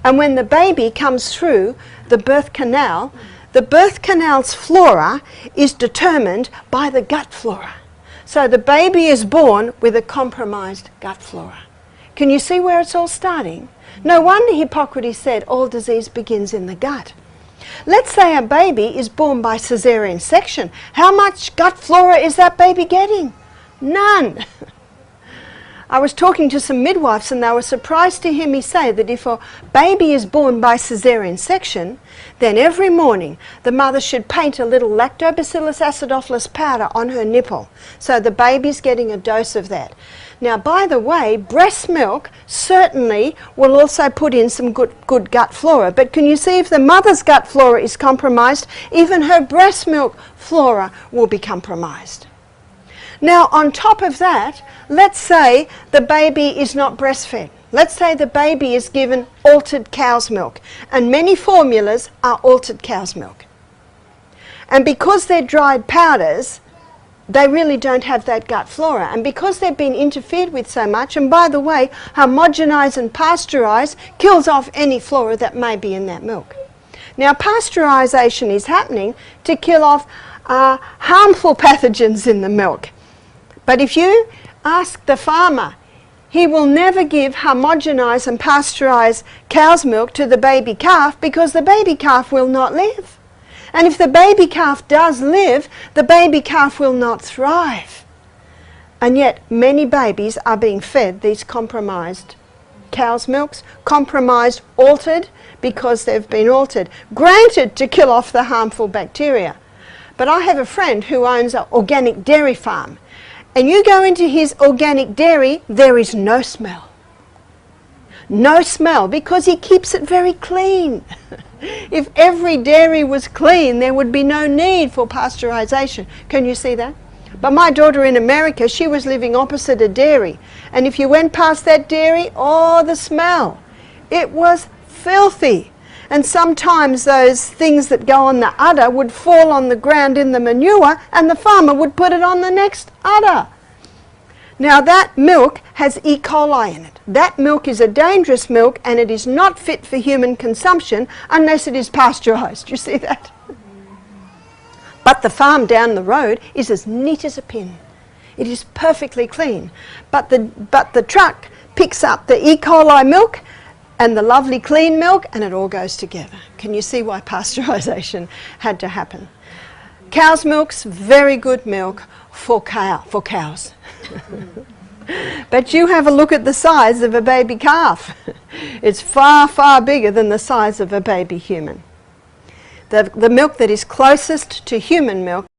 And when the baby comes through the birth canal's flora is determined by the gut flora. So the baby is born with a compromised gut flora. Can you see where it's all starting? No wonder Hippocrates said all disease begins in the gut. Let's say a baby is born by caesarean section. How much gut flora is that baby getting? None. I was talking to some midwives and they were surprised to hear me say that if a baby is born by caesarean section, then every morning the mother should paint a little Lactobacillus acidophilus powder on her nipple. So the baby's getting a dose of that. Now, by the way, breast milk certainly will also put in some good gut flora. But can you see if the mother's gut flora is compromised, even her breast milk flora will be compromised. Now, on top of that, let's say the baby is not breastfed. Let's say the baby is given altered cow's milk, and many formulas are altered cow's milk. And because they're dried powders, they really don't have that gut flora. And because they've been interfered with so much, and by the way, homogenize and pasteurize kills off any flora that may be in that milk. Now, pasteurization is happening to kill off harmful pathogens in the milk. But if you ask the farmer, he will never give homogenized and pasteurized cow's milk to the baby calf because the baby calf will not live. And if the baby calf does live, the baby calf will not thrive. And yet many babies are being fed these compromised cow's milks, compromised, altered, because they've been altered, granted to kill off the harmful bacteria. But I have a friend who owns an organic dairy farm. And you go into his organic dairy, there is no smell. No smell, because he keeps it very clean. If every dairy was clean, there would be no need for pasteurization. Can you see that? But my daughter in America, she was living opposite a dairy. And if you went past that dairy, oh, the smell. It was filthy. And sometimes those things that go on the udder would fall on the ground in the manure, and the farmer would put it on the next udder. Now that milk has E. coli in it. That milk is a dangerous milk, and it is not fit for human consumption unless it is pasteurized. You see that? But the farm down the road is as neat as a pin. It is perfectly clean. But the truck picks up the E. coli milk and the lovely clean milk, and it all goes together. Can you see why pasteurization had to happen? Cow's milk's very good milk for cows. But you have a look at the size of a baby calf. It's far, far bigger than the size of a baby human. The milk that is closest to human milk